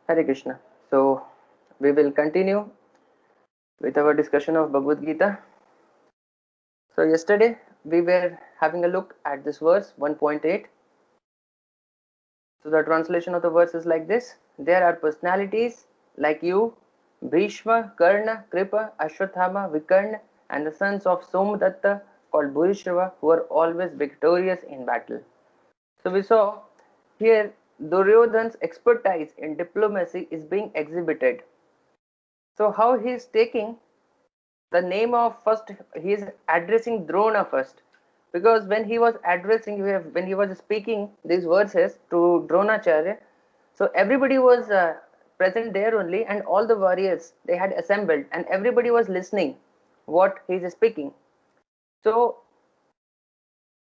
Hare Krishna. So we will continue with our discussion of Bhagavad Gita. So yesterday we were having a look at this verse 1.8. So the translation of the verse is like this: there are personalities like you, Bhishma, Karna, Kripa, Ashwathama, Vikarna, and the sons of Somadatta called Bhurishrava, who are always victorious in battle. So we saw here Duryodhan's expertise in diplomacy is being exhibited. So how he is taking the name of, first he is addressing Drona first, because when he was addressing, when he was speaking these verses to Dronacharya, so everybody was present there only, and all the warriors they had assembled, and everybody was listening what he is speaking. So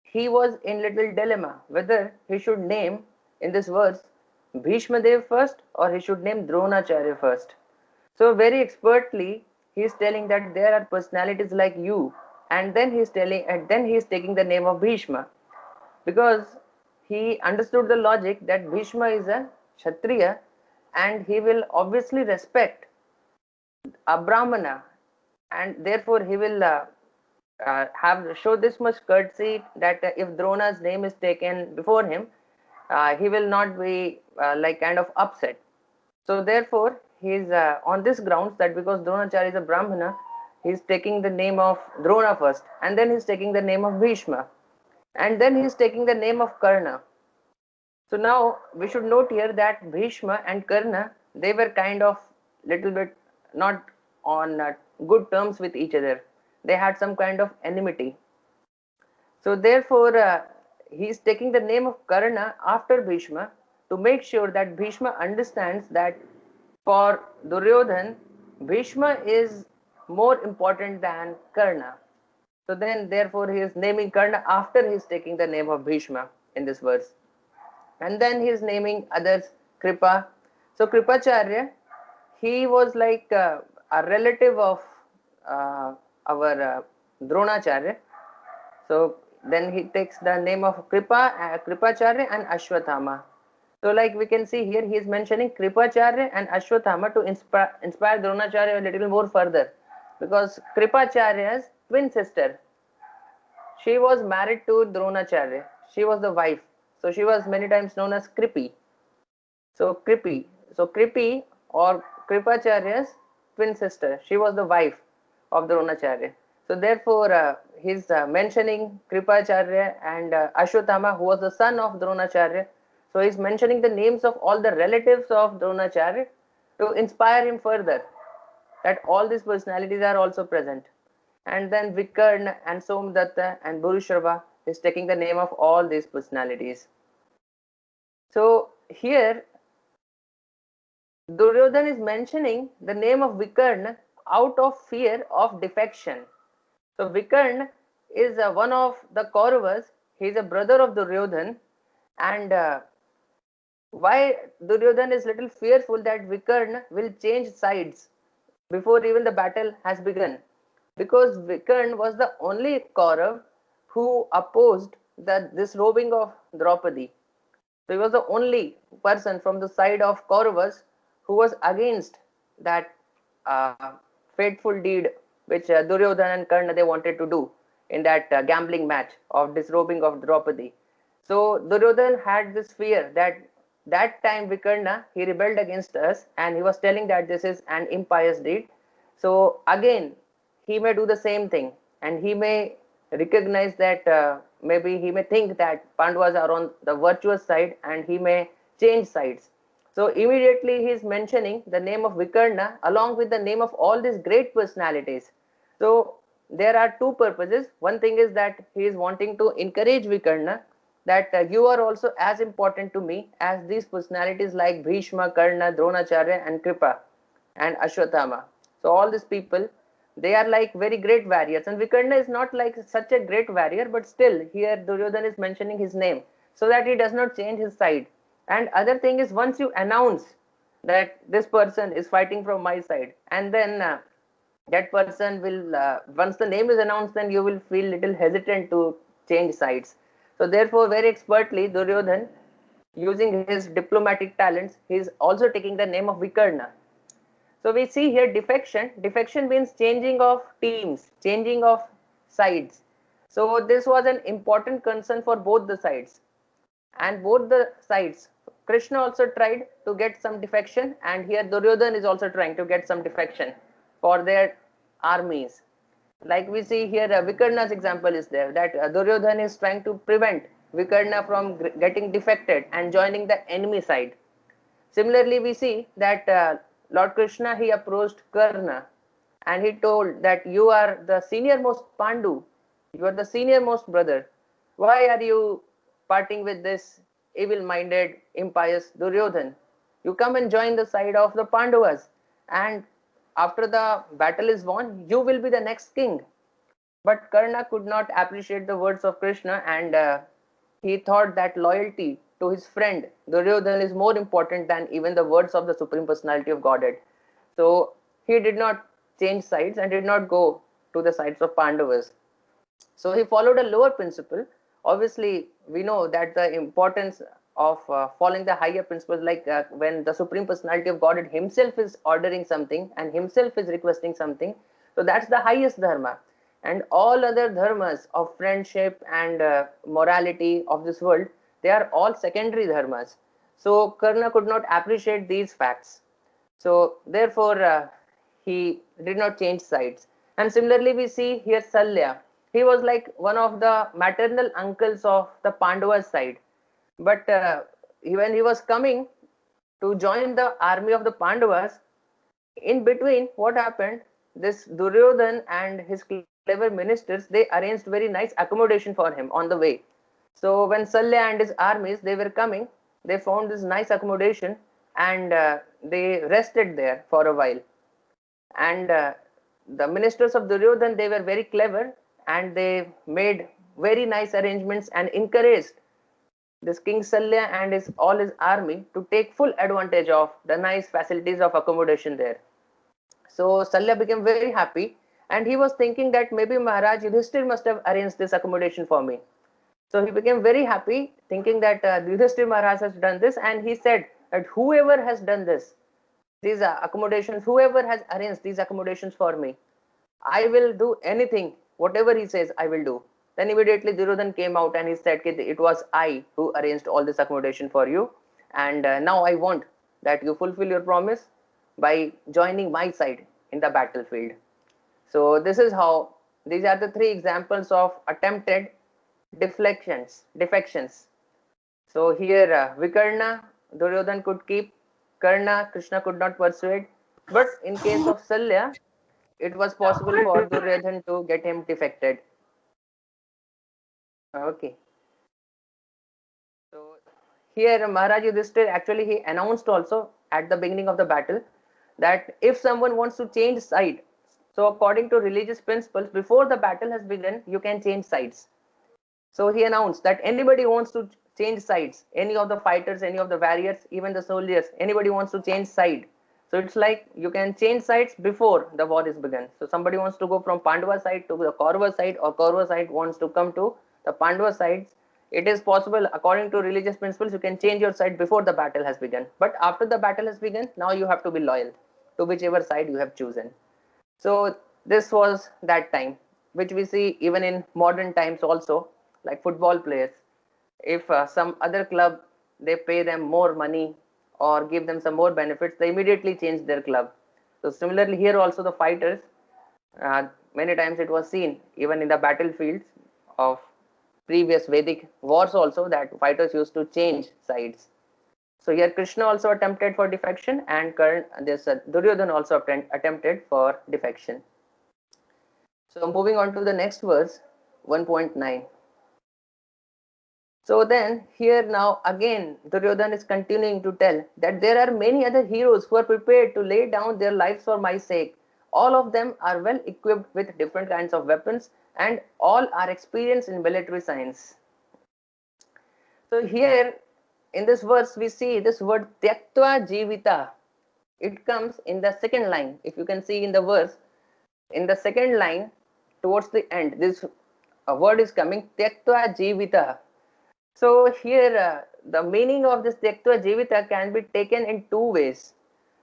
he was in little dilemma whether he should name in this verse Bhishma Dev first or he should name Dronacharya first. So very expertly he is telling that there are personalities like you, and then he is taking the name of Bhishma, because he understood the logic that Bhishma is a Kshatriya and he will obviously respect a Brahmana, and therefore he will have show this much courtesy that if Drona's name is taken before him, he will not be like kind of upset. So therefore he is on this grounds that because Dronacharya is a Brahmana, he is taking the name of Drona first, and then he is taking the name of Bhishma, and then he is taking the name of Karna. So now we should note here that Bhishma and Karna, they were kind of little bit not on good terms with each other. They had some kind of enmity. So therefore he is taking the name of Karna after Bhishma to make sure that Bhishma understands that for Duryodhan, Bhishma is more important than Karna. So then therefore he is naming Karna after he is taking the name of Bhishma in this verse. And then he is naming others, Kripa. So Kripacharya, he was like a relative of our Dronacharya. So then he takes the name of Kripacharya and Ashwathama. So like we can see here, he is mentioning Kripacharya and Ashwathama to inspire Dronacharya a little more further, because Kripacharya's twin sister, she was married to Dronacharya. She was the wife. So she was many times known as Kripi. So Kripi or Kripacharya's twin sister, she was the wife of Dronacharya. So therefore, he's mentioning Kripacharya and Ashwatthama, who was the son of Dronacharya. So he's mentioning the names of all the relatives of Dronacharya to inspire him further, that all these personalities are also present. And then Vikarna and Somdatta and Bhurishrava is taking the name of all these personalities. So here Duryodhan is mentioning the name of Vikarna out of fear of defection. So Vikarna is one of the Kauravas. He is a brother of Duryodhan, and why Duryodhan is little fearful that Vikarna will change sides before even the battle has begun, because Vikarna was the only Kaurav who opposed this robing of Draupadi. So he was the only person from the side of Kauravas who was against that fateful deed which Duryodhana and Karna they wanted to do in that gambling match of disrobing of Draupadi. So Duryodhana had this fear that that time Vikarna he rebelled against us, and he was telling that this is an impious deed. So again he may do the same thing, and he may recognize that maybe he may think that Pandavas are on the virtuous side, and he may change sides. So immediately he is mentioning the name of Vikarna along with the name of all these great personalities. So there are two purposes. One thing is that he is wanting to encourage Vikarna that you are also as important to me as these personalities like Bhishma, Karna, Dronacharya and Kripa and Ashwatthama. So all these people, they are like very great warriors, and Vikarna is not like such a great warrior, but still here Duryodhan is mentioning his name so that he does not change his side. And other thing is, once you announce that this person is fighting from my side, and then that person will once the name is announced, then you will feel little hesitant to change sides. So therefore very expertly Duryodhan using his diplomatic talents, he is also taking the name of Vikarna. So we see here defection. Defection means changing of teams, changing of sides. So this was an important concern for both the sides. And both the sides, Krishna also tried to get some defection, and here Duryodhan is also trying to get some defection for their armies. Like we see here, Vikarna's example is there, that Duryodhan is trying to prevent Vikarna from getting defected and joining the enemy side. Similarly, we see that Lord Krishna, he approached Karna and he told that you are the senior most Pandu, you are the senior most brother. Why are you parting with this evil-minded, impious Duryodhan? You come and join the side of the Pandavas, and after the battle is won, you will be the next king. But Karna could not appreciate the words of Krishna, and he thought that loyalty to his friend Duryodhan is more important than even the words of the Supreme Personality of Godhead. So he did not change sides and did not go to the sides of Pandavas. So he followed a lower principle. Obviously, we know that the importance of following the higher principles, like when the Supreme Personality of Godhead himself is ordering something and himself is requesting something, so that's the highest dharma. And all other dharmas of friendship and morality of this world, they are all secondary dharmas. So Karna could not appreciate these facts. So therefore, he did not change sides. And similarly, we see here Salya. He was like one of the maternal uncles of the Pandavas side. But when he was coming to join the army of the Pandavas, in between, what happened? This Duryodhan and his clever ministers, they arranged very nice accommodation for him on the way. So when Salya and his armies, they were coming, they found this nice accommodation, and they rested there for a while. And the ministers of Duryodhan, they were very clever, and they made very nice arrangements and encouraged this King Salya and all his army to take full advantage of the nice facilities of accommodation there. So Salya became very happy, and he was thinking that maybe Maharaj Yudhishthir must have arranged this accommodation for me. So he became very happy, thinking that Yudhishthir Maharaj has done this, and he said that whoever has done this, these accommodations, whoever has arranged these accommodations for me, I will do anything, whatever he says, I will do. Then immediately Duryodhan came out and he said, it was I who arranged all this accommodation for you, and now I want that you fulfill your promise by joining my side in the battlefield. So this is how, these are the three examples of attempted defections. So here Vikarna, Duryodhan could keep, Karna, Krishna could not persuade. But in case of Salya, it was possible for Duryodhan to get him defected. Okay. So here Maharaj Yudhishthir, actually he announced also at the beginning of the battle that if someone wants to change side, so according to religious principles, before the battle has begun, you can change sides. So he announced that anybody wants to change sides, any of the fighters, any of the warriors, even the soldiers, anybody wants to change side. So it's like you can change sides before the war is begun. So somebody wants to go from Pandava side to the Kaurava side, or Kaurava side wants to come to the Pandava side. It is possible, according to religious principles, you can change your side before the battle has begun. But after the battle has begun, now you have to be loyal to whichever side you have chosen. So this was that time, which we see even in modern times also, like football players. If some other club, they pay them more money or give them some more benefits, they immediately change their club. So similarly here also the fighters, many times it was seen even in the battlefields of previous Vedic wars also, that fighters used to change sides. So here Krishna also attempted for defection, and this Duryodhan also attempted for defection. So moving on to the next verse, 1.9. So then here now again Duryodhan is continuing to tell that there are many other heroes who are prepared to lay down their lives for my sake. All of them are well equipped with different kinds of weapons, and all are experienced in military science. So here in this verse we see this word Tyaktva Jivita. It comes in the second line. If you can see in the verse, in the second line towards the end, this word is coming Tyaktva Jivita. So here the meaning of this Tyaktva Jivita can be taken in two ways.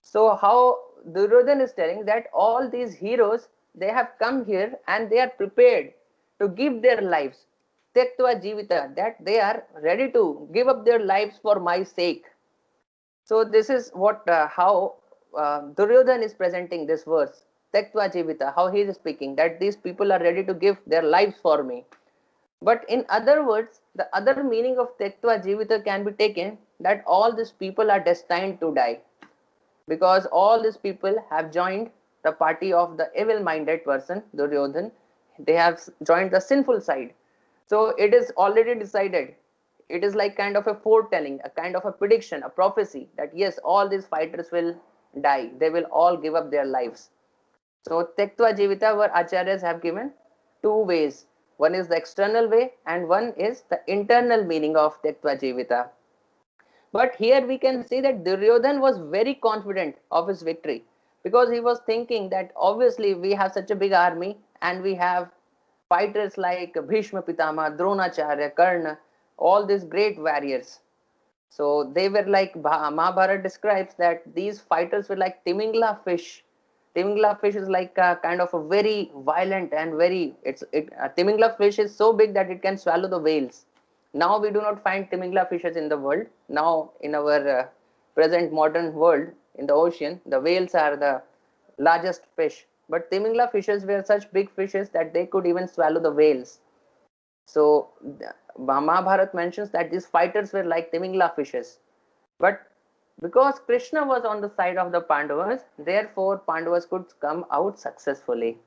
So how Duryodhan is telling that all these heroes, they have come here and they are prepared to give their lives. Tyaktva Jivita, that they are ready to give up their lives for my sake. So this is what how Duryodhan is presenting this verse, Tyaktva Jivita, how he is speaking, that these people are ready to give their lives for me. But in other words, the other meaning of Tyaktva Jivita can be taken that all these people are destined to die, because all these people have joined the party of the evil-minded person, Duryodhan. They have joined the sinful side. So it is already decided. It is like kind of a foretelling, a kind of a prediction, a prophecy that yes, all these fighters will die. They will all give up their lives. So Tektva Jivita, where acharyas have given two ways. One is the external way and one is the internal meaning of Tektva Jivita. But here we can see that Duryodhan was very confident of his victory, because he was thinking that obviously we have such a big army and we have fighters like Bhishma Pitama, Dronacharya, Karna, all these great warriors. So they were like, Mahabharata describes that these fighters were like Timingla fish. Timingla fish is like a kind of a very violent and very, Timingla fish is so big that it can swallow the whales. Now we do not find Timingla fishes in the world. Now in our present modern world, in the ocean, the whales are the largest fish. But Timingla fishes were such big fishes that they could even swallow the whales. So Mahabharata mentions that these fighters were like Timingla fishes. But because Krishna was on the side of the Pandavas, therefore Pandavas could come out successfully.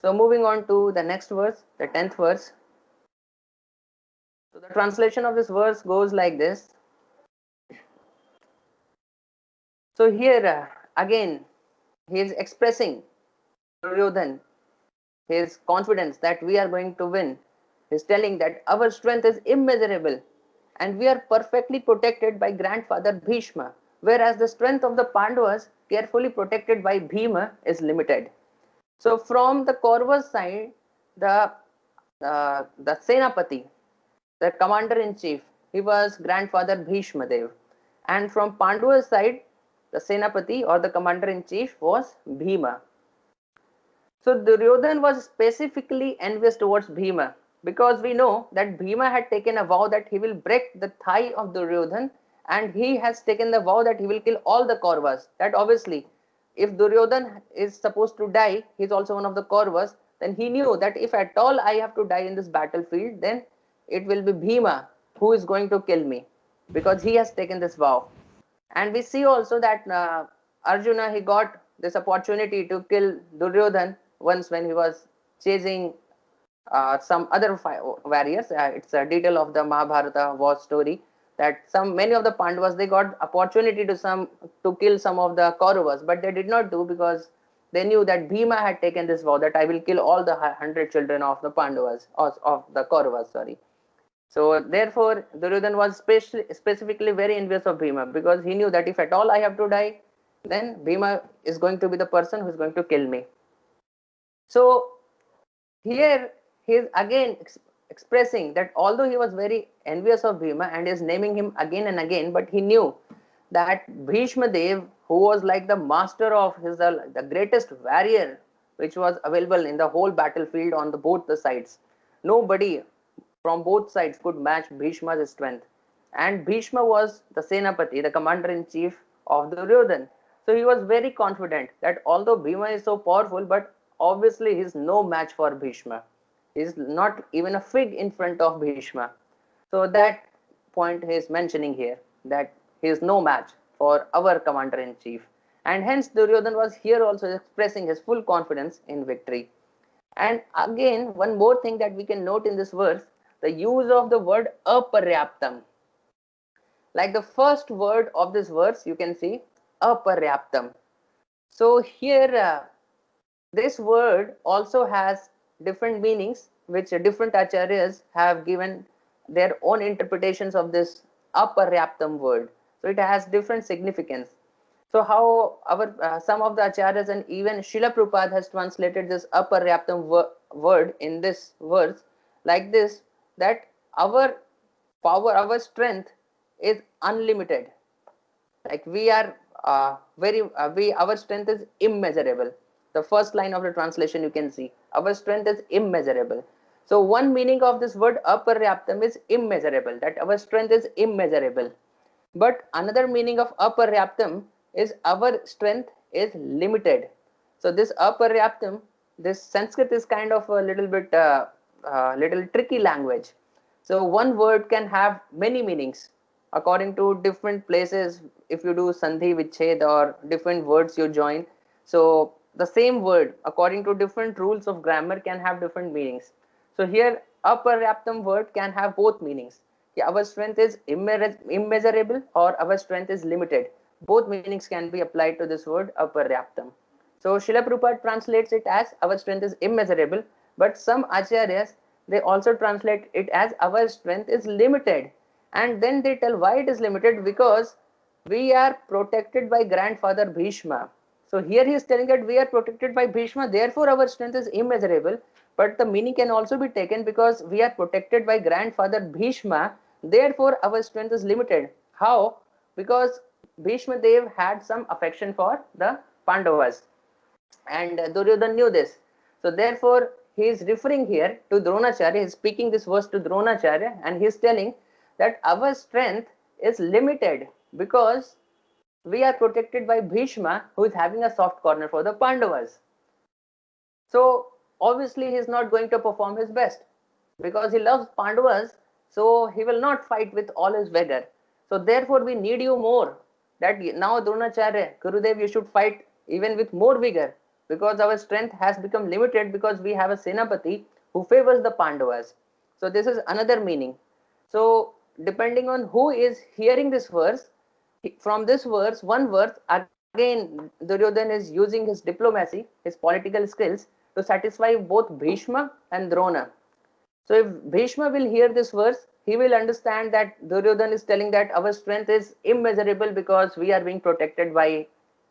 So moving on to the next verse, the 10th verse. So the translation of this verse goes like this. So here again he is expressing Duryodhan his confidence that we are going to win. He is telling that our strength is immeasurable and we are perfectly protected by grandfather Bhishma, whereas the strength of the Pandavas, carefully protected by Bhima, is limited. So from the Kauravas side, the Senapati, the commander-in-chief, he was grandfather Bhishma Dev. And from Pandava's side, the Senapati or the commander-in-chief was Bhima. So Duryodhan was specifically envious towards Bhima, because we know that Bhima had taken a vow that he will break the thigh of Duryodhan, and he has taken the vow that he will kill all the Kauravas. That obviously, if Duryodhan is supposed to die, he is also one of the Kauravas, then he knew that if at all I have to die in this battlefield, then it will be Bhima who is going to kill me, because he has taken this vow. And we see also that Arjuna, he got this opportunity to kill Duryodhan once when he was chasing some other warriors. It's a detail of the Mahabharata war story that many of the Pandavas, they got opportunity to kill some of the Kauravas, but they did not do, because they knew that Bhima had taken this vow that I will kill all the 100 children of the Pandavas, of the Kauravas, sorry. So therefore Duryodhan was specifically very envious of Bhima, because he knew that if at all I have to die, then Bhima is going to be the person who is going to kill me. So here he is again expressing that although he was very envious of Bhima and is naming him again and again, but he knew that Bhishma Dev, who was like the master of the greatest warrior which was available in the whole battlefield on both the sides, nobody from both sides could match Bhishma's strength. And Bhishma was the Senapati, the commander-in-chief of Duryodhan. So he was very confident that although Bhima is so powerful, but obviously he is no match for Bhishma. He is not even a fig in front of Bhishma. So that point he is mentioning here, that he is no match for our commander-in-chief. And hence Duryodhan was here also expressing his full confidence in victory. And again, one more thing that we can note in this verse, the use of the word aparyaptam. Like the first word of this verse, you can see aparyaptam. So here this word also has different meanings, which different acharyas have given their own interpretations of this aparyaptam word. So it has different significance. So how our some of the acharyas and even Srila Prabhupada has translated this aparyaptam word in this verse like this, that our our strength is unlimited. Like we are our strength is immeasurable. The first line of the translation you can see, our strength is immeasurable. So one meaning of this word aparyaptam is immeasurable, that our strength is immeasurable. But another meaning of aparyaptam is our strength is limited. So this aparyaptam, this Sanskrit is kind of a little bit little tricky language. So one word can have many meanings according to different places. If you do sandhi vichhed or different words you join, so the same word according to different rules of grammar can have different meanings. So here aparyaptam word can have both meanings. Yeah, our strength is immeasurable or our strength is limited. Both meanings can be applied to this word aparyaptam. So Srila Prabhupada translates it as our strength is immeasurable, but some acharyas, they also translate it as our strength is limited. And then they tell why it is limited, because we are protected by grandfather Bhishma. So here he is telling that we are protected by Bhishma, therefore our strength is immeasurable. But the meaning can also be taken because we are protected by grandfather Bhishma, therefore our strength is limited. How? Because Bhishma Dev had some affection for the Pandavas, and Duryodhan knew this. So therefore he is referring here to Dronacharya. He is speaking this verse to Dronacharya, and he is telling that our strength is limited because we are protected by Bhishma, who is having a soft corner for the Pandavas. So obviously he is not going to perform his best because he loves Pandavas, so he will not fight with all his vigor. So therefore we need you more. That now Dronacharya, Gurudev, you should fight even with more vigor, because our strength has become limited because we have a Senapati who favors the Pandavas. So this is another meaning. So depending on who is hearing this verse, from this verse, one verse, again Duryodhan is using his diplomacy, his political skills to satisfy both Bhishma and Drona. So if Bhishma will hear this verse, he will understand that Duryodhan is telling that our strength is immeasurable because we are being protected by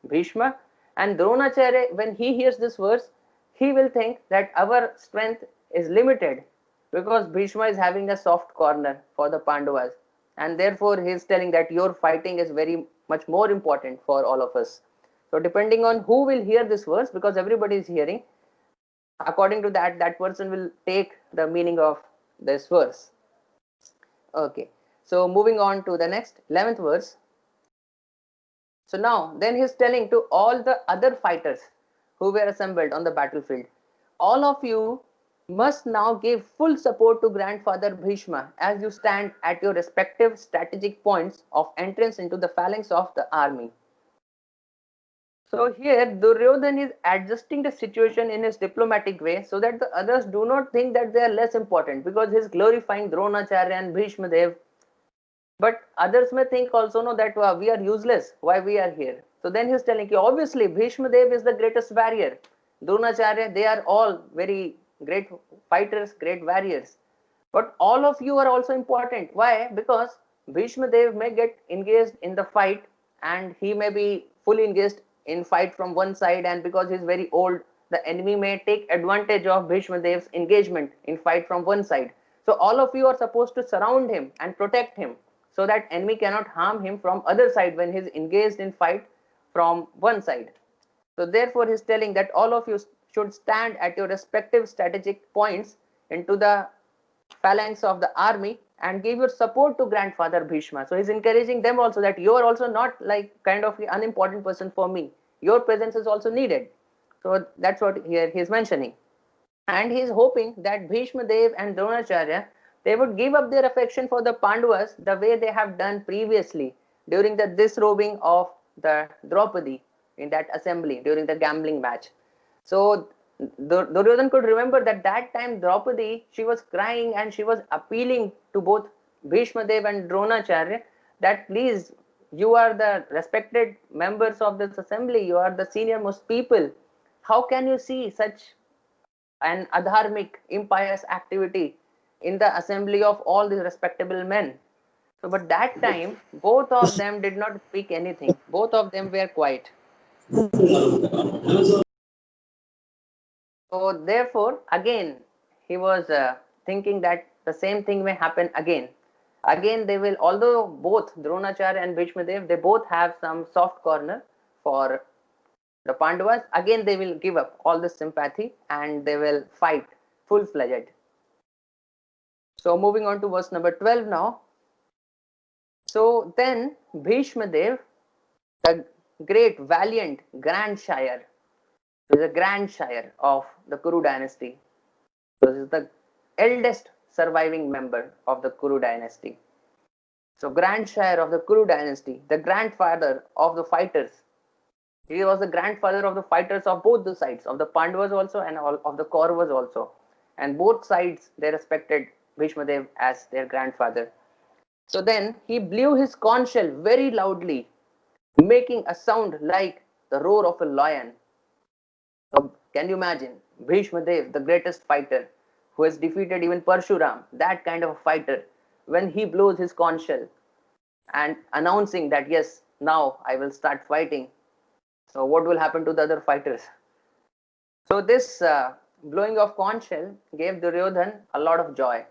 Bhishma. And Dronacharya, when he hears this verse, he will think that our strength is limited because Bhishma is having a soft corner for the Pandavas. And therefore he is telling that your fighting is very much more important for all of us. So depending on who will hear this verse, because everybody is hearing, according to that, that person will take the meaning of this verse. Okay, so moving on to the next 11th verse. So now then he's telling to all the other fighters who were assembled on the battlefield, all of you must now give full support to grandfather Bhishma as you stand at your respective strategic points of entrance into the phalanx of the army. So here Duryodhan is adjusting the situation in his diplomatic way so that the others do not think that they are less important, because he is glorifying Dronacharya and Bhishma Dev. But others may think also, no, that we are useless, why we are here. So then he is telling you, obviously Bhishma Dev is the greatest warrior. Dronacharya, they are all very great fighters, great warriors. But all of you are also important. Why? Because Bhishma Dev may get engaged in the fight and he may be fully engaged in fight from one side, and because he is very old, the enemy may take advantage of Bhishma Dev's engagement in fight from one side. So all of you are supposed to surround him and protect him so that enemy cannot harm him from other side when he is engaged in fight from one side. So therefore he is telling that all of you should stand at your respective strategic points into the phalanx of the army and give your support to grandfather Bhishma. So he's encouraging them also that you are also not like kind of the unimportant person for me. Your presence is also needed. So that's what here he is mentioning. And he is hoping that Bhishma Dev and Dronacharya, they would give up their affection for the Pandavas the way they have done previously during the disrobing of the Draupadi in that assembly during the gambling match. So Duryodhan could remember that that time Draupadi, she was crying and she was appealing to both Bhishma Dev and Dronacharya that please, you are the respected members of this assembly, you are the senior most people. How can you see such an adharmic, impious activity in the assembly of all these respectable men? So, but that time, both of them did not speak anything. Both of them were quiet. So therefore, again, he was thinking that the same thing may happen again. Again, they will, although both Dronacharya and Bhishma Dev, they both have some soft corner for the Pandavas. Again, they will give up all this sympathy and they will fight full-fledged. So moving on to verse number 12 now. So then Bhishma Dev, the great, valiant grandsire, is a grandsire of the Kuru dynasty. So this is the eldest surviving member of the Kuru dynasty. So grandsire of the Kuru dynasty, the grandfather of the fighters. He was the grandfather of the fighters of both the sides, of the Pandavas also and all of the Kauravas also. And both sides, they respected Bhishma Dev as their grandfather. So then he blew his conch shell very loudly, making a sound like the roar of a lion. So can you imagine Bhishma Dev, the greatest fighter, who has defeated even Parshuram, that kind of a fighter, when he blows his conch shell and announcing that yes, now I will start fighting. So what will happen to the other fighters? So this blowing of conch shell gave Duryodhan a lot of joy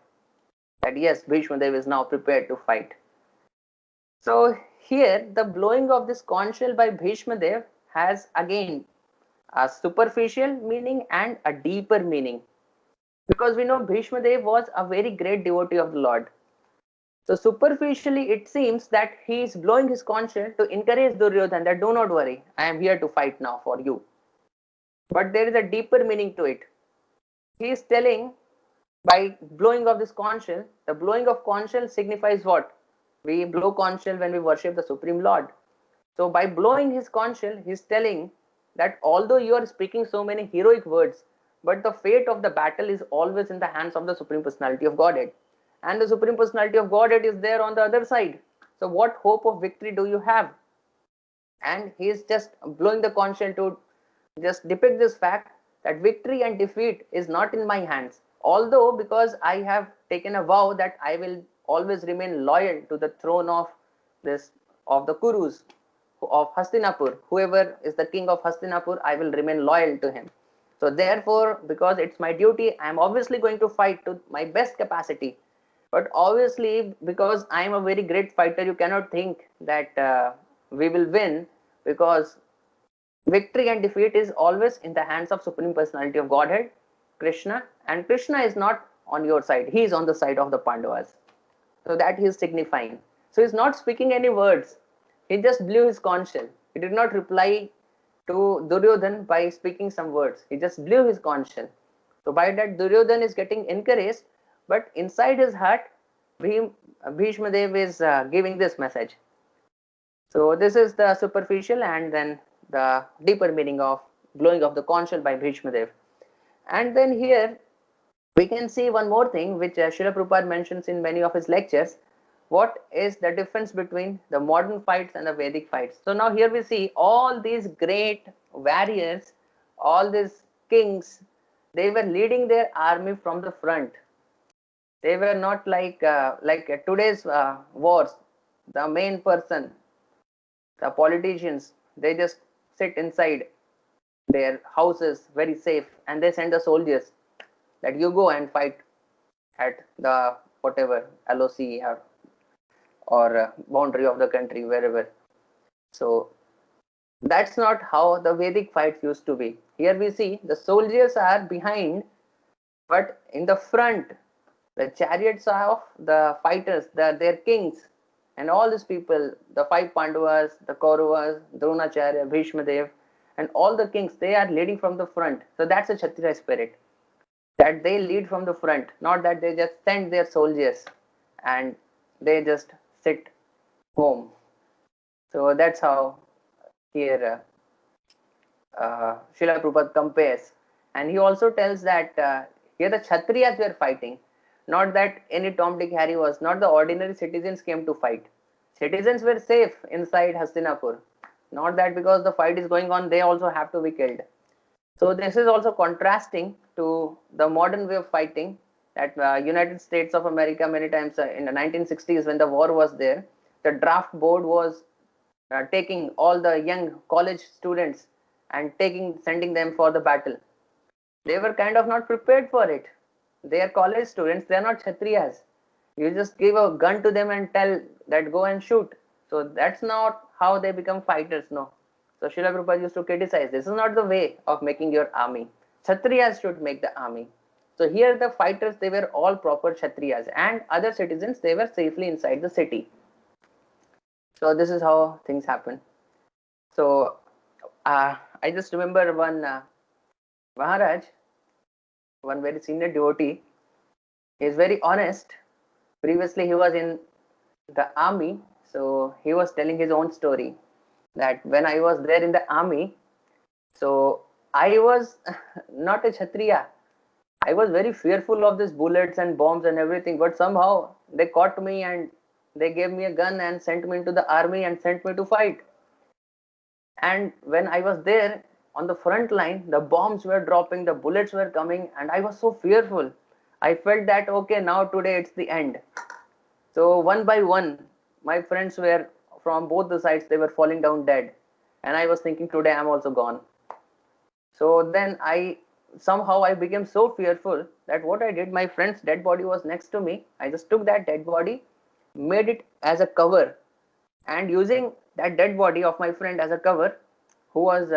that yes, Bhishma Dev is now prepared to fight. So here the blowing of this conch shell by Bhishma Dev has again a superficial meaning and a deeper meaning, because we know Bhishma Dev was a very great devotee of the Lord. So superficially it seems that he is blowing his conch shell to encourage Duryodhan that do not worry, I am here to fight now for you. But there is a deeper meaning to it. He is telling, by blowing of this conch shell, the blowing of conch shell signifies what? We blow conch shell when we worship the Supreme Lord. So by blowing his conch shell, he is telling that although you are speaking so many heroic words, but the fate of the battle is always in the hands of the Supreme Personality of Godhead. And the Supreme Personality of Godhead is there on the other side. So what hope of victory do you have? And he is just blowing the conch shell to just depict this fact that victory and defeat is not in my hands. Although because I have taken a vow that I will always remain loyal to the throne of this of the Kurus of Hastinapur, whoever is the king of Hastinapur, I will remain loyal to him. So therefore, because it's my duty, I am obviously going to fight to my best capacity. But obviously, because I am a very great fighter, you cannot think that we will win, because victory and defeat is always in the hands of Supreme Personality of Godhead, Krishna, and Krishna is not on your side. He is on the side of the Pandavas. So that he is signifying. So he is not speaking any words. He just blew his conch shell. He did not reply to Duryodhan by speaking some words. He just blew his conch shell. So by that Duryodhan is getting encouraged, but inside his heart, Bhishma Dev is giving this message. So this is the superficial and then the deeper meaning of blowing of the conch shell by Bhishma Dev. And then here we can see one more thing which Srila Prabhupada mentions in many of his lectures. What is the difference between the modern fights and the Vedic fights? So now here we see all these great warriors, all these kings, they were leading their army from the front. They were not like today's wars. The main person, the politicians, they just sit inside their houses very safe and they send the soldiers that you go and fight at the whatever LOC or boundary of the country, wherever. So that's not how the Vedic fights used to be. Here we see the soldiers are behind, but in the front the chariots of the fighters, their kings, and all these people, the five Pandavas, the Kauravas, Dronacharya, Bhishma Dev, and all the kings, they are leading from the front. So that's a Kshatriya spirit, that they lead from the front, not that they just send their soldiers and they just sit home. So that's how here Srila Prabhupada compares. And he also tells that here the Kshatriyas were fighting, not that any Tom, Dick, Harry was, not the ordinary citizens came to fight. Citizens were safe inside Hastinapur. Not that because the fight is going on, they also have to be killed. So this is also contrasting to the modern way of fighting that United States of America many times in the 1960s when the war was there, the draft board was taking all the young college students and sending them for the battle. They were kind of not prepared for it. They are college students, they are not Kshatriyas. You just give a gun to them and tell that go and shoot. So that's not how they become fighters, no. So Srila Prabhupada used to criticize, this is not the way of making your army. Kshatriyas should make the army. So here the fighters, they were all proper Kshatriyas, and other citizens, they were safely inside the city. So this is how things happen. So I just remember one Maharaj, one very senior devotee. He is very honest. Previously he was in the army, so he was telling his own story that when I was there in the army, so I was not a Kshatriya. I was very fearful of these bullets and bombs and everything, but somehow they caught me and they gave me a gun and sent me into the army and sent me to fight. And when I was there on the front line, the bombs were dropping, the bullets were coming, and I was so fearful. I felt that okay, now today it's the end. So one by one, my friends were from both the sides, they were falling down dead. And I was thinking today I'm also gone. So then I became so fearful that what I did, my friend's dead body was next to me. I just took that dead body, made it as a cover, and using that dead body of my friend as a cover, who was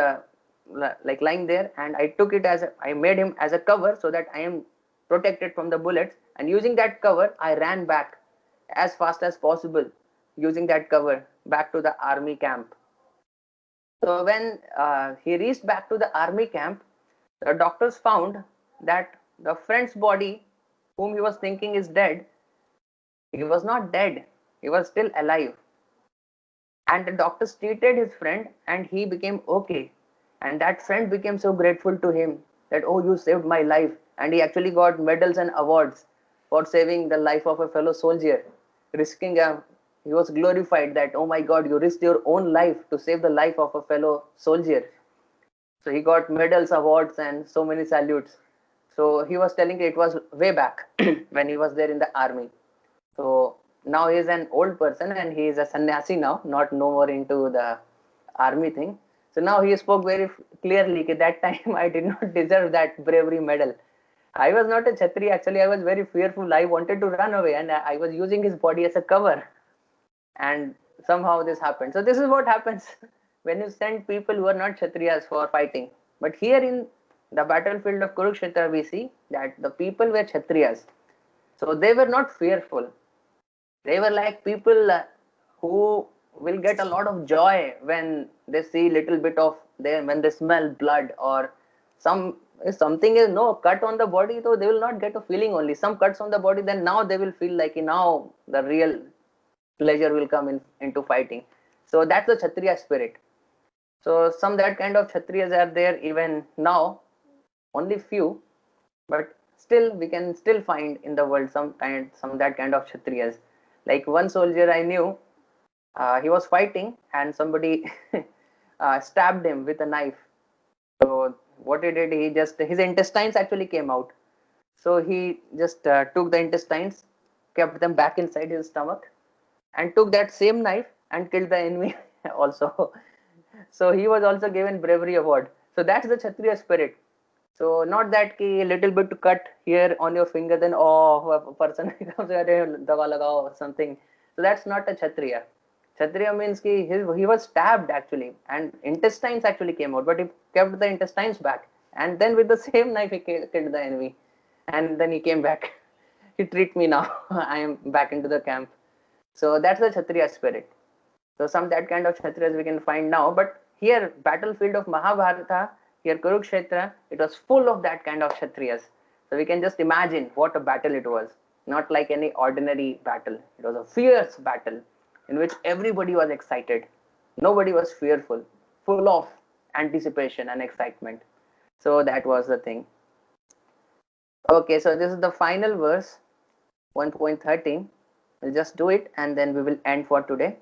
like lying there, and I took it as I made him as a cover so that I am protected from the bullets. And using that cover, I ran back as fast as possible, using that cover back to the army camp. So when he reached back to the army camp, the doctors found that the friend's body, whom he was thinking is dead, he was not dead. He was still alive. And the doctors treated his friend and he became okay. And that friend became so grateful to him that, oh, you saved my life. And he actually got medals and awards for saving the life of a fellow soldier, risking he was glorified that, oh my God, you risked your own life to save the life of a fellow soldier. So he got medals, awards, and so many salutes. So he was telling it was way back when he was there in the army. So now he is an old person and he is a sannyasi now, not no more into the army thing. So now he spoke very clearly that that time I did not deserve that bravery medal. I was not a Chhatri, actually I was very fearful. I wanted to run away and I was using his body as a cover. And somehow this happened. So this is what happens when you send people who are not Kshatriyas for fighting. But here in the battlefield of Kurukshetra, we see that the people were Kshatriyas. So they were not fearful. They were like people who will get a lot of joy when they see little bit of them, when they smell blood or some if something is no cut on the body, so they will not get a feeling only. Some cuts on the body, then now they will feel like now the real pleasure will come into fighting. So that's the Kshatriya spirit. So some that kind of Kshatriyas are there even now, only few, but still we can still find in the world some that kind of Kshatriyas. Like one soldier I knew, he was fighting and somebody stabbed him with a knife. So what he did, he just his intestines actually came out. So he just took the intestines, kept them back inside his stomach, and took that same knife and killed the enemy also. So he was also given bravery award. So that's the Kshatriya spirit. So not that ki little bit to cut here on your finger, then oh a person comes dawa lagao or something. So that's not a Kshatriya. Kshatriya means ki he was stabbed actually and intestines actually came out, but he kept the intestines back and then with the same knife he killed the enemy and then he came back. He treat me now. I am back into the camp. So that's the Kshatriya spirit. So some that kind of Kshatriyas we can find now, but here battlefield of Mahabharata, here Kurukshetra, it was full of that kind of Kshatriyas. So we can just imagine what a battle it was. Not like any ordinary battle. It was a fierce battle in which everybody was excited. Nobody was fearful, full of anticipation and excitement. So that was the thing. Okay, so this is the final verse, 1.13. We'll just do it and then we will end for today.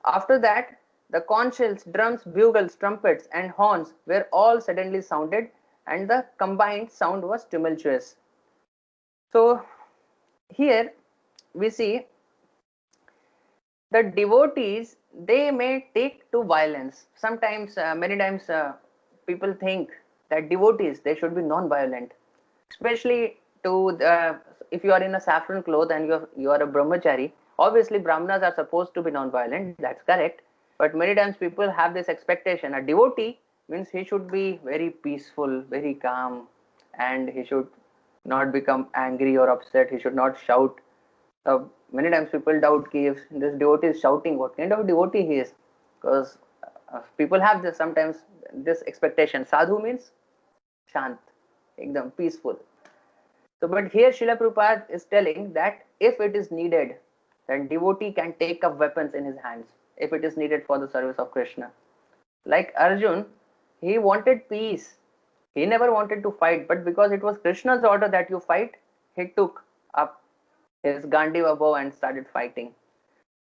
After that, the conch shells, drums, bugles, trumpets, and horns were all suddenly sounded, and the combined sound was tumultuous. So, here we see the devotees, they may take to violence. Sometimes, many times, people think that devotees, they should be non-violent, especially to the, if you are in a saffron cloth and you are a brahmachari, obviously brahmanas are supposed to be non-violent, that's correct. But many times people have this expectation. A devotee means he should be very peaceful, very calm, and he should not become angry or upset. He should not shout. Many times people doubt ki if this devotee is shouting, what kind of devotee he is? Because people have this sometimes this expectation. Sadhu means shant, ekdam peaceful. So, but here Srila Prabhupada is telling that if it is needed, then devotee can take up weapons in his hands if it is needed for the service of Krishna. Like Arjun, he wanted peace. He never wanted to fight, but because it was Krishna's order that you fight, he took up his Gandiva bow and started fighting.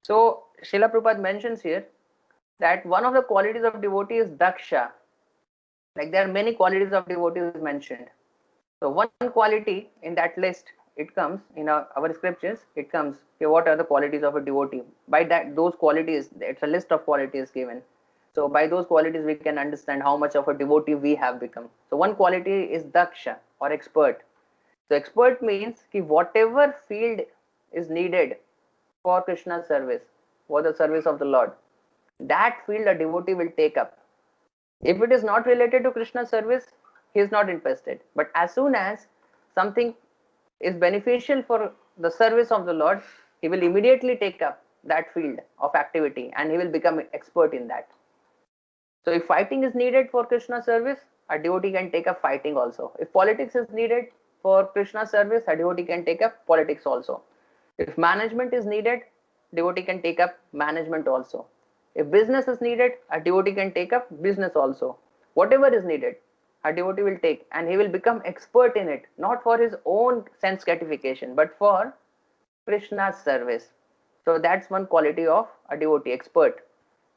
So Srila Prabhupada mentions here that one of the qualities of devotee is Daksha. Like there are many qualities of devotees mentioned. So one quality in that list, it comes in our scriptures, it comes, okay, what are the qualities of a devotee? By that, those qualities, it's a list of qualities given. So by those qualities, we can understand how much of a devotee we have become. So one quality is daksha or expert. So expert means ki whatever field is needed for Krishna's service, for the service of the Lord, that field a devotee will take up. If it is not related to Krishna's service, he is not interested. But as soon as something is beneficial for the service of the Lord, he will immediately take up that field of activity and he will become expert in that. So if fighting is needed for Krishna service, a devotee can take up fighting also. If politics is needed for Krishna service, a devotee can take up politics also. If management is needed, devotee can take up management also. If business is needed, a devotee can take up business also. Whatever is needed, a devotee will take and he will become expert in it, not for his own sense gratification, but for Krishna's service. So that's one quality of a devotee, expert.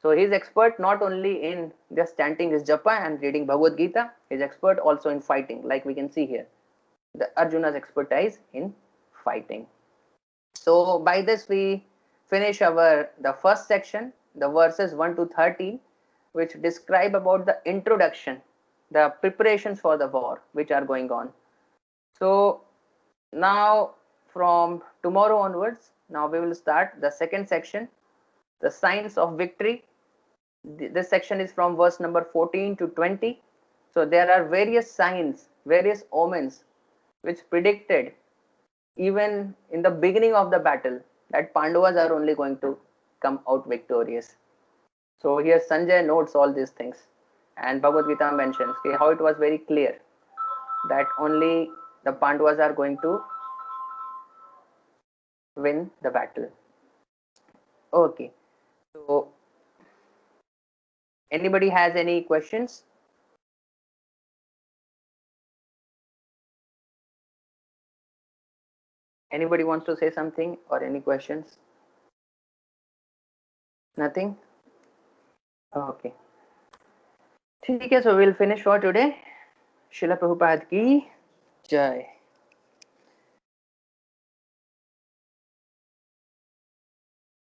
So he is expert not only in just chanting his japa and reading Bhagavad Gita, he is expert also in fighting, like we can see here. The Arjuna's expertise in fighting. So by this we finish the first section, the verses 1 to 13, which describe about the introduction, the preparations for the war which are going on. So now from tomorrow onwards, now we will start the second section, the signs of victory. This section is from verse number 14 to 20. So there are various signs, various omens which predicted even in the beginning of the battle that Pandavas are only going to come out victorious. So here Sanjay notes all these things and Bhagavad Gita mentions how it was very clear that only the Pandavas are going to win the battle. Okay, so anybody has any questions? Anybody wants to say something or any questions? Nothing? Okay. ठीक है, so we'll finish for today. Srila Prabhupada ki jai.